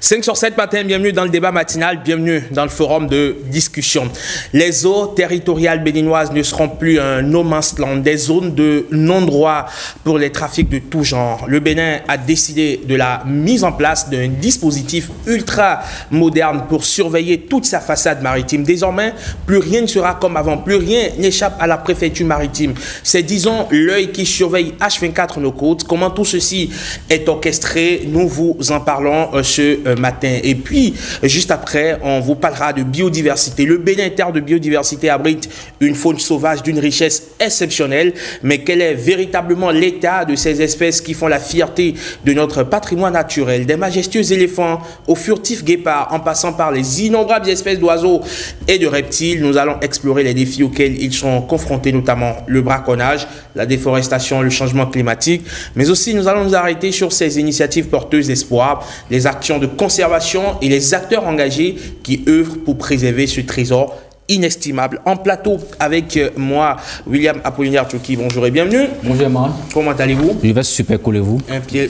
5 sur 7 matin, bienvenue dans le débat matinal, bienvenue dans le forum de discussion. Les eaux territoriales béninoises ne seront plus un no man's land, des zones de non-droit pour les trafics de tout genre. Le Bénin a décidé de la mise en place d'un dispositif ultra moderne pour surveiller toute sa façade maritime. Désormais, plus rien ne sera comme avant, plus rien n'échappe à la préfecture maritime. C'est, disons, l'œil qui surveille H24 nos côtes. Comment tout ceci est orchestré, nous vous en parlons ce matin. Et puis, juste après, on vous parlera de biodiversité. Le Bénin, terre de biodiversité, abrite une faune sauvage d'une richesse exceptionnelle. Mais quel est véritablement l'état de ces espèces qui font la fierté de notre patrimoine naturel? Des majestueux éléphants aux furtifs guépards, en passant par les innombrables espèces d'oiseaux et de reptiles, nous allons explorer les défis auxquels ils sont confrontés, notamment le braconnage, la déforestation, le changement climatique. Mais aussi, nous allons nous arrêter sur ces initiatives porteuses d'espoir, les actions de conservation et les acteurs engagés qui œuvrent pour préserver ce trésor inestimable. En plateau avec moi, William Apollinaire Tchouki, bonjour et bienvenue. Bonjour, Emma. Comment allez-vous? Je vais super cool et vous?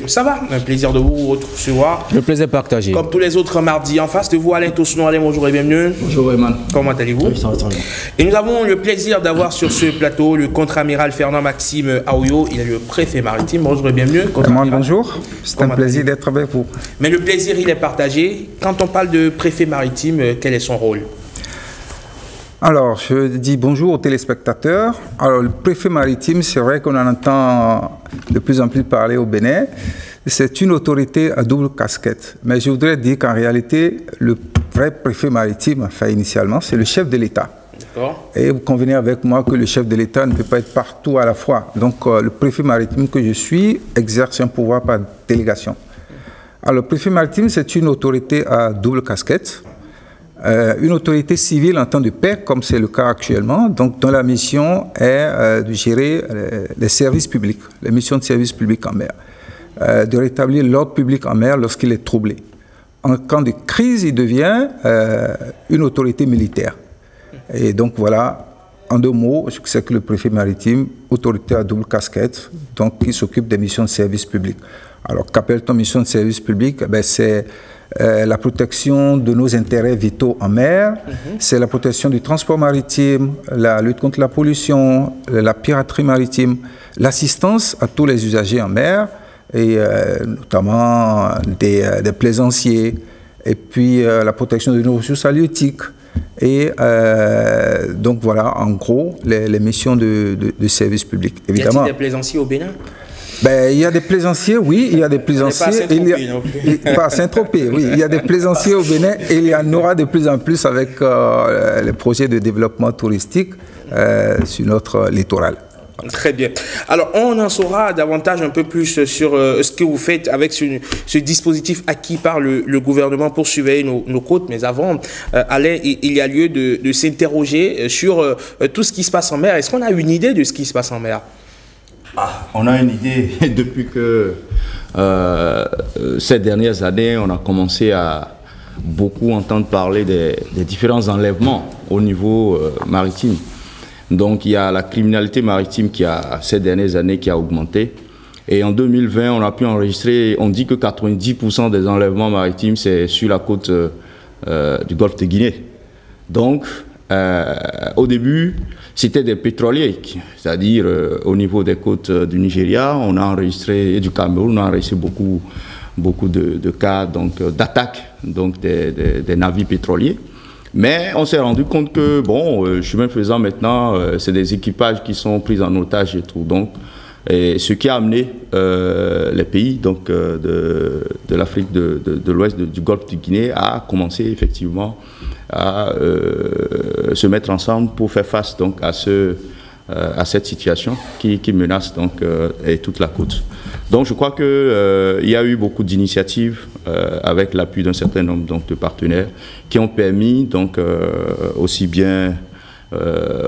Ça va, un plaisir de vous recevoir. Le plaisir partagé. Comme tous les autres mardis, en face de vous, Alain Toussaint, bonjour et bienvenue. Bonjour, Emma. Comment allez-vous? Oui, ça va très bien. Et nous avons le plaisir d'avoir sur ce plateau le contre-amiral Fernand-Maxime Aouyo, il est le préfet maritime. Bonjour et bienvenue. Bonjour, c'est un plaisir d'être avec vous. Mais le plaisir, il est partagé. Quand on parle de préfet maritime, quel est son rôle? Alors, je dis bonjour aux téléspectateurs. Alors, le préfet maritime, c'est vrai qu'on en entend de plus en plus parler au Bénin. C'est une autorité à double casquette. Mais je voudrais dire qu'en réalité, le vrai préfet maritime, enfin initialement, c'est le chef de l'État. Et vous convenez avec moi que le chef de l'État ne peut pas être partout à la fois. Donc, le préfet maritime que je suis exerce un pouvoir par délégation. Alors, le préfet maritime, c'est une autorité à double casquette. Une autorité civile en temps de paix, comme c'est le cas actuellement, donc dont la mission est de gérer les services publics, les missions de service public en mer, de rétablir l'ordre public en mer lorsqu'il est troublé. En cas de crise, il devient une autorité militaire. Et donc voilà, en deux mots, c'est que le préfet maritime, autorité à double casquette, donc qui s'occupe des missions de service public. Alors qu'appelle-t-on mission de service public? C'est la protection de nos intérêts vitaux en mer, c'est la protection du transport maritime, la lutte contre la pollution, la piraterie maritime, l'assistance à tous les usagers en mer, et notamment des plaisanciers, et puis la protection de nos ressources halieutiques. Et donc voilà, en gros, les missions de service public. Évidemment. Y a-t-il des plaisanciers au Bénin? Il y a des plaisanciers, oui, il y a des plaisanciers. Pas à Saint-Tropez, oui. Il y a des plaisanciers au Bénin et il y en aura de plus en plus avec les projets de développement touristique sur notre littoral. Très bien. Alors, on en saura davantage un peu plus sur ce que vous faites avec ce dispositif acquis par le gouvernement pour surveiller nos côtes. Mais avant, Alain, il y a lieu de s'interroger sur tout ce qui se passe en mer. Est-ce qu'on a une idée de ce qui se passe en mer? On a une idée depuis que ces dernières années, on a commencé à beaucoup entendre parler des différents enlèvements au niveau maritime. Donc il y a la criminalité maritime qui a, ces dernières années, qui a augmenté. Et en 2020, on a pu enregistrer, on dit que 90% des enlèvements maritimes, c'est sur la côte du golfe de Guinée. Donc, au début, c'était des pétroliers, c'est-à-dire au niveau des côtes du Nigeria, on a enregistré, et du Cameroun, on a enregistré beaucoup de cas d'attaques des navires pétroliers. Mais on s'est rendu compte que, bon, chemin faisant maintenant, c'est des équipages qui sont pris en otage et tout. Donc, et ce qui a amené les pays de l'Afrique de l'Ouest, du Golfe de Guinée, à commencer effectivement à se mettre ensemble pour faire face à cette situation qui menace toute la côte. Donc je crois qu'il y a eu beaucoup d'initiatives avec l'appui d'un certain nombre de partenaires qui ont permis aussi bien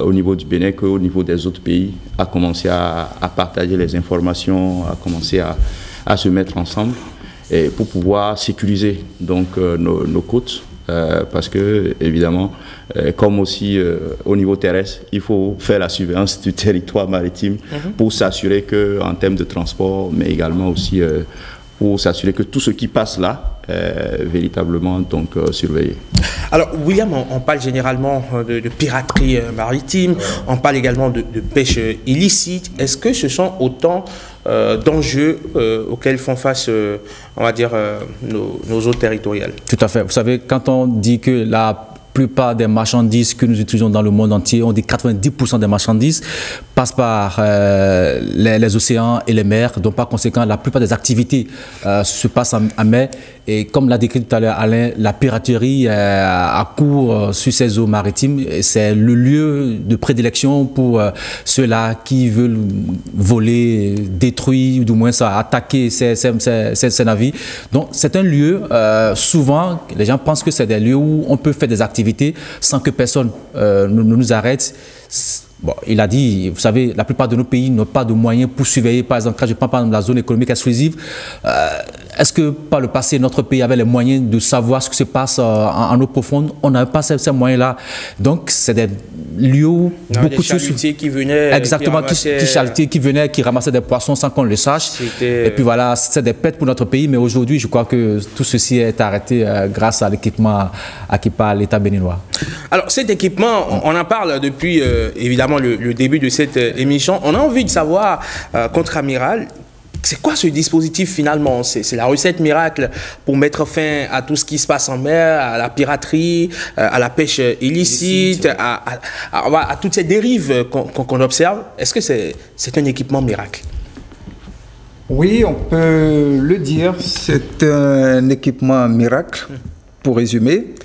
au niveau du Bénin qu'au niveau des autres pays à commencer à partager les informations, à commencer à se mettre ensemble et pour pouvoir sécuriser nos côtes. Parce que, évidemment, comme aussi au niveau terrestre, il faut faire la surveillance du territoire maritime pour s'assurer qu'en termes de transport, mais également aussi pour s'assurer que tout ce qui passe là est véritablement donc, surveillé. Alors, William, on parle généralement de piraterie maritime, on parle également de pêche illicite. Est-ce que ce sont autant d'enjeux auxquels font face, on va dire, nos eaux territoriales? Tout à fait. Vous savez, quand on dit que la plupart des marchandises que nous utilisons dans le monde entier, on dit 90% des marchandises passent par les océans et les mers. Donc, par conséquent, la plupart des activités se passent en mer. Et comme l'a décrit tout à l'heure Alain, la piraterie a cours sur ces eaux maritimes. C'est le lieu de prédilection pour ceux-là qui veulent voler, détruire, ou du moins ça, attaquer ces navires. Donc, c'est un lieu, souvent, les gens pensent que c'est des lieux où on peut faire des activités sans que personne ne nous arrête. Bon, il a dit, vous savez, la plupart de nos pays n'ont pas de moyens pour surveiller, par exemple, quand je prends par exemple la zone économique exclusive, est-ce que par le passé, notre pays avait les moyens de savoir ce qui se passe en eau profonde? On n'avait pas ces moyens-là. Donc, c'est des lieux où beaucoup de chalutiers qui venaient. Exactement, qui venaient, qui ramassaient des poissons sans qu'on le sache. Et puis voilà, c'est des pertes pour notre pays. Mais aujourd'hui, je crois que tout ceci est arrêté grâce à l'équipement acquis par l'État béninois. Alors, cet équipement, on en parle depuis, évidemment, le début de cette émission. On a envie de savoir, contre-amiral, c'est quoi ce dispositif finalement? C'est la recette miracle pour mettre fin à tout ce qui se passe en mer, à la piraterie, à la pêche illicite, à toutes ces dérives qu'on observe. Est-ce que c'est un équipement miracle? Oui, on peut le dire. C'est un équipement miracle, pour résumer.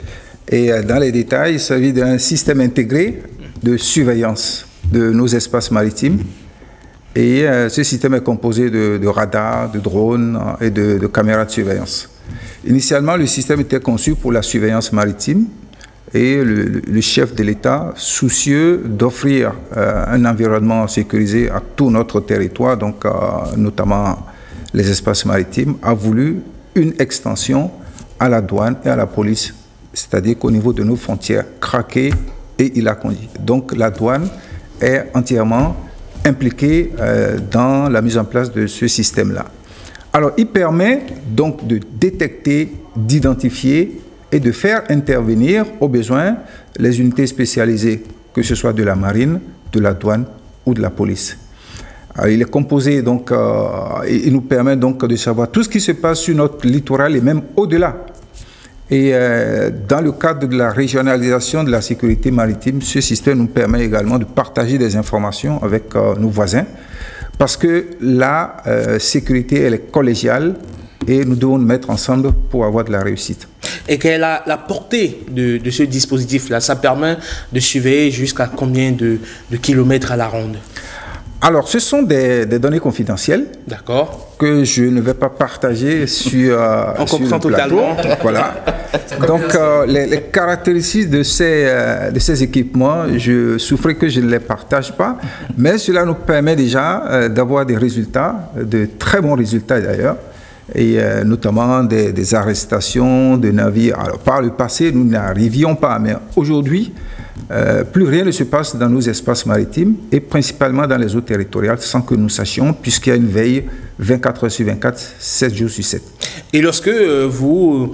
Et dans les détails, il s'agit d'un système intégré de surveillance de nos espaces maritimes. Et ce système est composé de radars, de drones et de caméras de surveillance. Initialement, le système était conçu pour la surveillance maritime et le chef de l'État, soucieux d'offrir un environnement sécurisé à tout notre territoire, donc notamment les espaces maritimes, a voulu une extension à la douane et à la police, c'est-à-dire qu'au niveau de nos frontières, Craqué et Ilakondi. Donc la douane est entièrement impliqué dans la mise en place de ce système-là. Alors, il permet donc de détecter, d'identifier et de faire intervenir, au besoin, les unités spécialisées, que ce soit de la marine, de la douane ou de la police. Alors, il est composé, donc, il nous permet donc de savoir tout ce qui se passe sur notre littoral et même au-delà. Et dans le cadre de la régionalisation de la sécurité maritime, ce système nous permet également de partager des informations avec nos voisins, parce que la sécurité, elle est collégiale et nous devons nous mettre ensemble pour avoir de la réussite. Et quelle est la portée de ce dispositif-là? Ça permet de surveiller jusqu'à combien de kilomètres à la ronde? Alors, ce sont des données confidentielles. D'accord. Que je ne vais pas partager sur on comprend totalement. Voilà. Donc, les caractéristiques de ces équipements, je souffrais que je ne les partage pas, mais cela nous permet déjà d'avoir des résultats, de très bons résultats d'ailleurs, et notamment des arrestations de navires. Alors, par le passé, nous n'arrivions pas, mais aujourd'hui, plus rien ne se passe dans nos espaces maritimes et principalement dans les eaux territoriales sans que nous sachions, puisqu'il y a une veille 24 heures sur 24, 7 jours sur 7. Et lorsque vous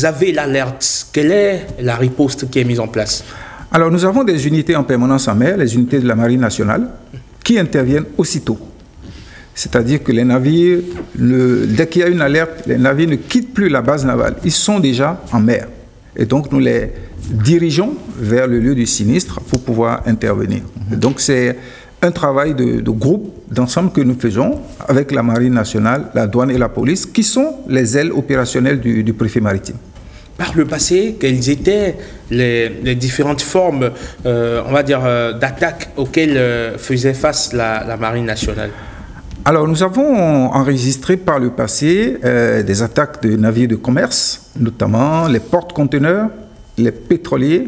avez l'alerte, quelle est la riposte qui est mise en place? Alors, nous avons des unités en permanence en mer, les unités de la Marine nationale, qui interviennent aussitôt. C'est-à-dire que les navires, dès qu'il y a une alerte, les navires ne quittent plus la base navale. Ils sont déjà en mer. Et donc, nous les dirigeons vers le lieu du sinistre pour pouvoir intervenir. Donc, c'est un travail de groupe, d'ensemble que nous faisons avec la Marine nationale, la douane et la police, qui sont les ailes opérationnelles du préfet maritime. Par le passé, quelles étaient les différentes formes, on va dire, d'attaques auxquelles faisait face la Marine nationale? Alors, nous avons enregistré par le passé des attaques de navires de commerce, notamment les porte-conteneurs, les pétroliers,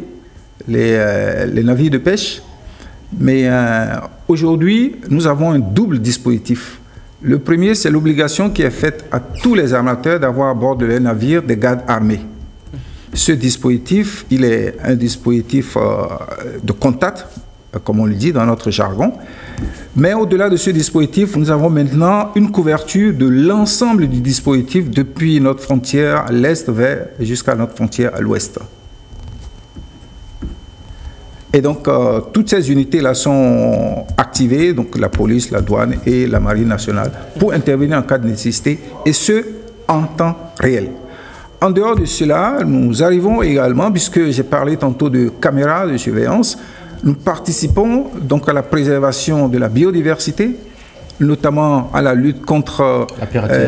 les navires de pêche. Mais aujourd'hui, nous avons un double dispositif. Le premier, c'est l'obligation qui est faite à tous les armateurs d'avoir à bord de leurs navires des gardes armés. Ce dispositif, il est un dispositif de contact comme on le dit dans notre jargon. Mais au-delà de ce dispositif, nous avons maintenant une couverture de l'ensemble du dispositif depuis notre frontière à l'est jusqu'à notre frontière à l'ouest. Et donc, toutes ces unités-là sont activées, donc la police, la douane et la marine nationale, pour intervenir en cas de nécessité, et ce, en temps réel. En dehors de cela, nous arrivons également, puisque j'ai parlé tantôt de caméras de surveillance, nous participons donc à la préservation de la biodiversité, notamment à la lutte contre, la piraterie,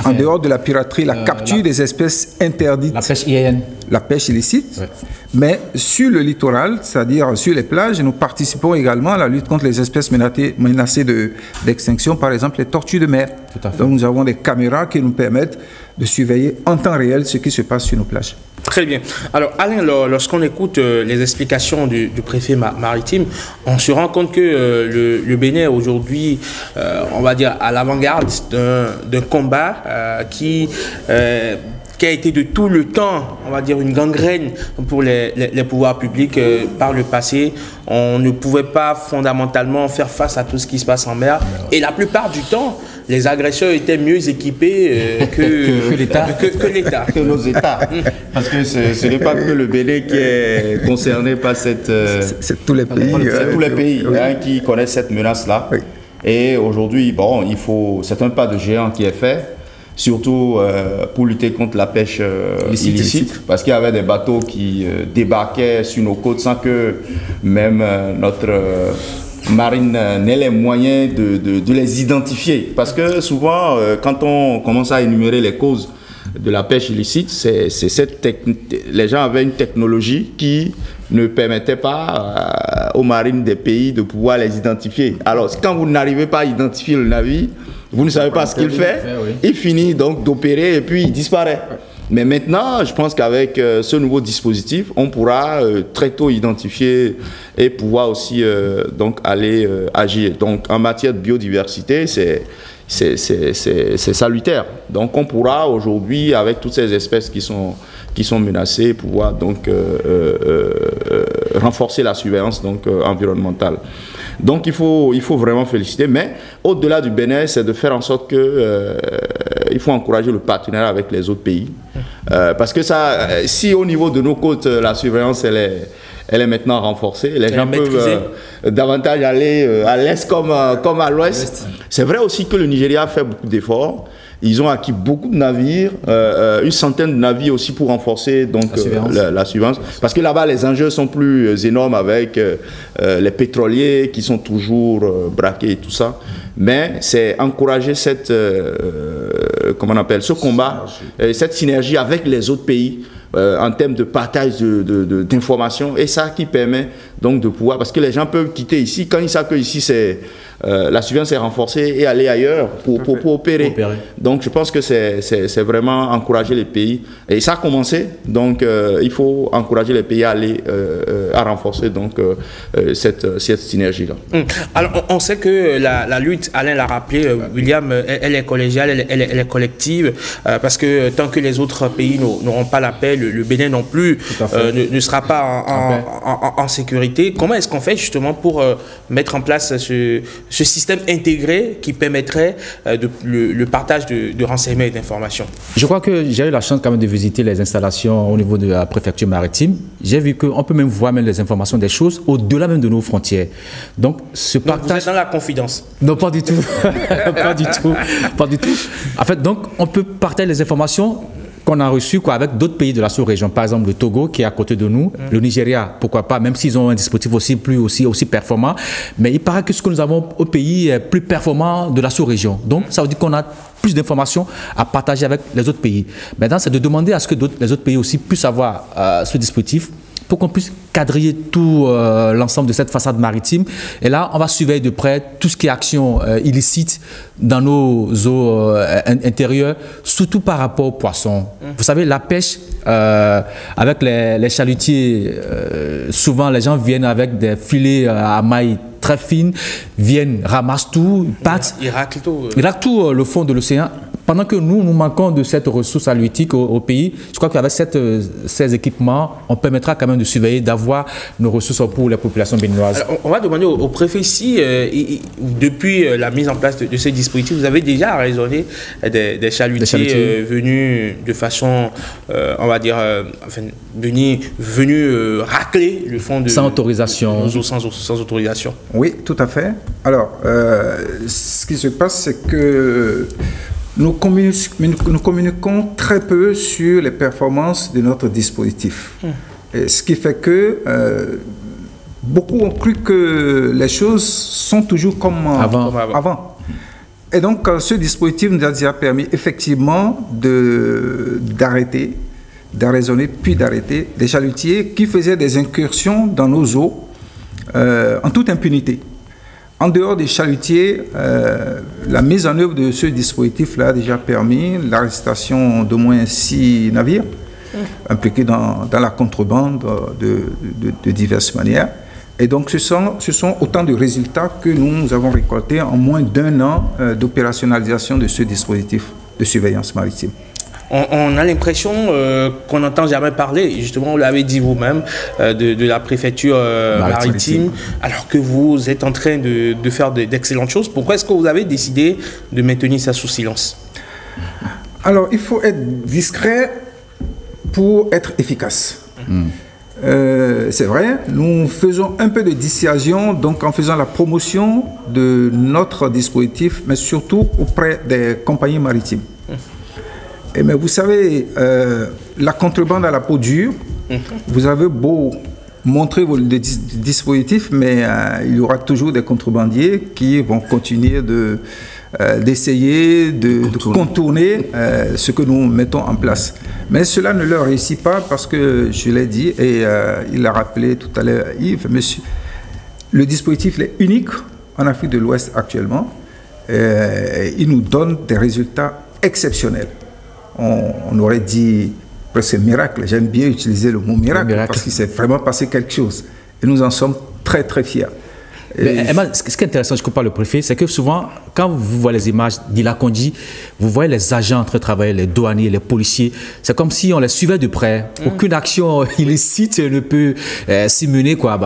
en dehors de la piraterie, la capture des espèces interdites. La pêche IAN. La pêche illicite. Ouais. Mais sur le littoral, c'est-à-dire sur les plages, nous participons également à la lutte contre les espèces menacées d'extinction, par exemple les tortues de mer. Tout à fait. Donc nous avons des caméras qui nous permettent de surveiller en temps réel ce qui se passe sur nos plages. Très bien. Alors, Alain, lorsqu'on écoute les explications du préfet maritime, on se rend compte que le Bénin est aujourd'hui, on va dire, à l'avant-garde d'un combat qui a été de tout le temps, on va dire, une gangrène pour les pouvoirs publics. Par le passé, on ne pouvait pas fondamentalement faire face à tout ce qui se passe en mer. Et la plupart du temps, les agresseurs étaient mieux équipés que l'État. Que nos États. Parce que ce n'est pas que le Bénin qui est concerné par cette... C'est tous les pays. C'est tous les pays qui connaissent cette menace-là. Oui. Et aujourd'hui, bon, c'est un pas de géant qui est fait. Surtout pour lutter contre la pêche illicite, parce qu'il y avait des bateaux qui débarquaient sur nos côtes sans que même notre marine n'ait les moyens de les identifier. Parce que souvent, quand on commence à énumérer les causes de la pêche illicite, les gens avaient une technologie qui ne permettait pas aux marines des pays de pouvoir les identifier. Alors, quand vous n'arrivez pas à identifier le navire, vous ne savez pas ce qu'il fait, il finit donc d'opérer et puis il disparaît. Mais maintenant, je pense qu'avec ce nouveau dispositif, on pourra très tôt identifier et pouvoir aussi donc aller agir. Donc, en matière de biodiversité, c'est salutaire. Donc, on pourra aujourd'hui, avec toutes ces espèces qui sont menacées, pouvoir donc renforcer la surveillance donc environnementale. Donc il faut vraiment féliciter, mais au-delà du Bénin, c'est de faire en sorte que il faut encourager le partenariat avec les autres pays, parce que ça, si au niveau de nos côtes la surveillance elle est maintenant renforcée, les gens peuvent davantage aller à l'est comme à l'ouest. C'est vrai aussi que le Nigeria fait beaucoup d'efforts. Ils ont acquis beaucoup de navires, une centaine de navires aussi pour renforcer donc la surveillance. Parce que là-bas, les enjeux sont plus énormes avec les pétroliers qui sont toujours braqués et tout ça. Mais c'est encourager cette, comment on appelle, ce combat, cette synergie avec les autres pays en termes de partage d'informations. Et ça qui permet donc de pouvoir, parce que les gens peuvent quitter ici, quand ils savent que ici c'est... la surveillance est renforcée et aller ailleurs pour opérer. Donc je pense que c'est vraiment encourager les pays. Et ça a commencé, donc il faut encourager les pays à aller à renforcer donc, cette synergie-là. Alors on sait que la lutte, Alain l'a rappelé, William, elle est collégiale, elle est collective, parce que tant que les autres pays n'auront pas la paix, le Bénin non plus ne sera pas en sécurité. Comment est-ce qu'on fait justement pour mettre en place ce système intégré qui permettrait le partage de renseignements et d'informations? Je crois que j'ai eu la chance quand même de visiter les installations au niveau de la préfecture maritime. J'ai vu qu'on peut même voir même les informations des choses au-delà même de nos frontières. Donc, Donc vous êtes dans la confidence? Non, pas du tout. Pas du tout. Pas du tout. En fait, donc, on peut partager les informations qu'on a reçu avec d'autres pays de la sous-région. Par exemple, le Togo qui est à côté de nous, le Nigeria, pourquoi pas, même s'ils ont un dispositif aussi performant. Mais il paraît que ce que nous avons au pays est plus performant de la sous-région. Donc, ça veut dire qu'on a plus d'informations à partager avec les autres pays. Maintenant, c'est de demander à ce que les autres pays aussi puissent avoir ce dispositif pour qu'on puisse quadriller tout l'ensemble de cette façade maritime. Et là, on va surveiller de près tout ce qui est action illicite dans nos eaux intérieures, surtout par rapport aux poissons. Vous savez, la pêche, avec les chalutiers, souvent les gens viennent avec des filets à mailles très fines, viennent, ramassent tout, partent. Ils raclent tout. Ils raclent tout le fond de l'océan. pendant que nous manquons de cette ressource halieutique au pays, je crois qu'avec ces équipements, on permettra quand même de surveiller, d'avoir nos ressources pour les populations béninoises. Alors, on va demander au préfet si, depuis la mise en place de ces dispositifs, vous avez déjà raisonné des chalutiers venus de façon, on va dire, venus racler le fond de... Sans autorisation. Sans autorisation. Oui, tout à fait. Alors, ce qui se passe, c'est que nous communiquons très peu sur les performances de notre dispositif. Et ce qui fait que beaucoup ont cru que les choses sont toujours comme avant. Et donc, ce dispositif nous a déjà permis effectivement d'arrêter, d'arraisonner, puis d'arrêter des chalutiers qui faisaient des incursions dans nos eaux en toute impunité. En dehors des chalutiers, la mise en œuvre de ce dispositif-là a déjà permis l'arrestation d'au moins 6 navires impliqués dans la contrebande de diverses manières. Et donc, ce sont autant de résultats que nous avons récoltés en moins d'1 an d'opérationnalisation de ce dispositif de surveillance maritime. On a l'impression qu'on n'entend jamais parler, justement, vous l'avez dit vous-même, de la préfecture maritime, alors que vous êtes en train de faire d'excellentes choses. Pourquoi est-ce que vous avez décidé de maintenir ça sous silence? Alors, il faut être discret pour être efficace. C'est vrai, nous faisons un peu de dissuasion, donc en faisant la promotion de notre dispositif, mais surtout auprès des compagnies maritimes. Mais vous savez, la contrebande à la peau dure, vous avez beau montrer vos dispositifs, mais il y aura toujours des contrebandiers qui vont continuer d'essayer de contourner ce que nous mettons en place. Mais cela ne leur réussit pas parce que, je l'ai dit, et il l'a rappelé tout à l'heure Yves, monsieur, le dispositif est unique en Afrique de l'Ouest actuellement. Il nous donne des résultats exceptionnels. On aurait dit presque miracle. J'aime bien utiliser le mot miracle, parce qu'il s'est vraiment passé quelque chose. Et nous en sommes très, très fiers. Mais, Emma, ce qui est intéressant, je comprends le préfet, c'est que souvent, quand vous voyez les images d'Ila-Kondi, vous voyez les agents en train de travailler, les douaniers, les policiers. C'est comme si on les suivait de près. Aucune action illicite ne peut s'y mener, quoi.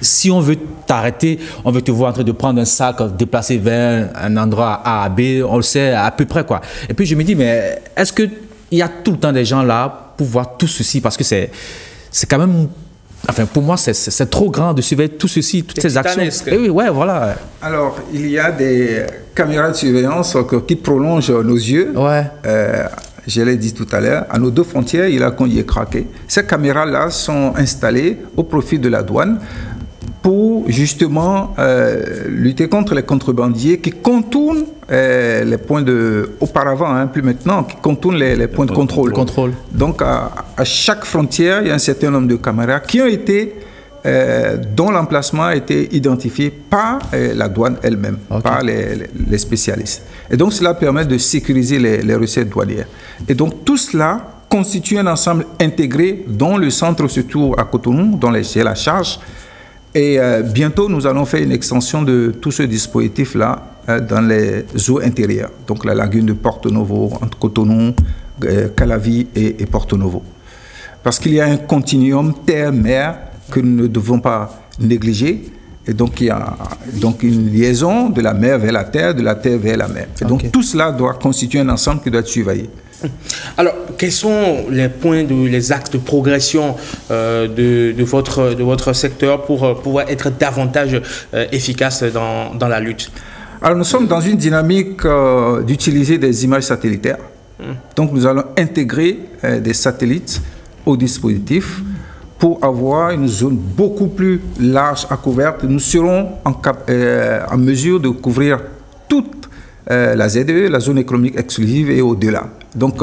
Si on veut t'arrêter, on veut te voir en train de prendre un sac, déplacer vers un endroit A à B, on le sait à peu près, quoi. Et puis je me dis, mais est-ce qu'il y a tout le temps des gens là pour voir tout ceci? Parce que c'est quand même, enfin pour moi, c'est trop grand de surveiller tout ceci, toutes ces actions. Et oui, ouais, voilà. Alors, il y a des caméras de surveillance qui prolongent nos yeux. Ouais. Je l'ai dit tout à l'heure, à nos 2 frontières, Ila-Kondi est craqué. Ces caméras-là sont installées au profit de la douane pour justement lutter contre les contrebandiers qui contournent les points auparavant, plus maintenant, qui contournent les points de contrôle. Donc à chaque frontière, il y a un certain nombre de caméras qui ont été, dont l'emplacement a été identifié par la douane elle-même, par les spécialistes. Et donc cela permet de sécuriser les recettes douanières. Et donc tout cela constitue un ensemble intégré dont le centre se trouve à Cotonou, dont j'ai la charge. Et bientôt, nous allons faire une extension de tout ce dispositif-là dans les eaux intérieures. Donc la lagune de Porto Novo, entre Cotonou, Calavi et Porto Novo. Parce qu'il y a un continuum terre-mer que nous ne devons pas négliger. Et donc, il y a donc une liaison de la mer vers la terre, de la terre vers la mer. Et donc, tout cela doit constituer un ensemble qui doit être surveillé. Alors, quels sont les points, les axes de progression de votre secteur pour pouvoir être davantage efficace dans la lutte? Alors, nous sommes dans une dynamique d'utiliser des images satellitaires. Donc, nous allons intégrer des satellites au dispositif pour avoir une zone beaucoup plus large à couvrir. Nous serons en mesure de couvrir toute la ZE, la zone économique exclusive et au-delà. Donc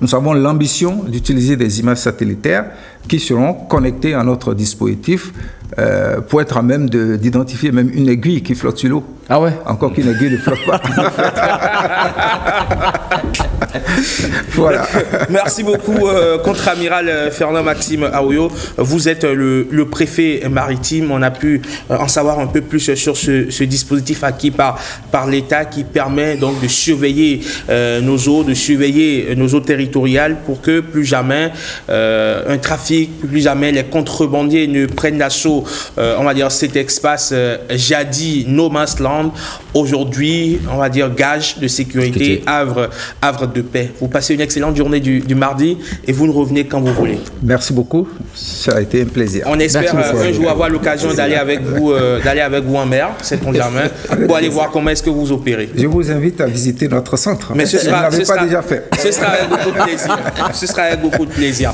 nous avons l'ambition d'utiliser des images satellitaires qui seront connectées à notre dispositif pour être à même d'identifier même une aiguille qui flotte sur l'eau. Ah ouais? Encore qu'une aiguille ne flotte pas. Voilà. Merci beaucoup, contre-amiral Fernand Maxime Aouyo. Vous êtes le préfet maritime. On a pu en savoir un peu plus sur ce dispositif acquis par l'État qui permet donc de surveiller nos eaux, de surveiller nos eaux territoriales pour que plus jamais un trafic, plus jamais les contrebandiers ne prennent d'assaut, on va dire, cet espace jadis no man's land, aujourd'hui, on va dire, gage de sécurité, havre de paix. Vous passez une excellente journée du mardi et vous nous revenez quand vous voulez. Merci beaucoup, ça a été un plaisir. On espère un jour avoir l'occasion d'aller avec vous en mer, sait-on jamais, pour aller voir comment est-ce que vous opérez. Je vous invite à visiter notre centre. Mais ce sera, vous ne l'avez pas déjà fait. Ce sera avec beaucoup de plaisir. Ce sera avec beaucoup de plaisir.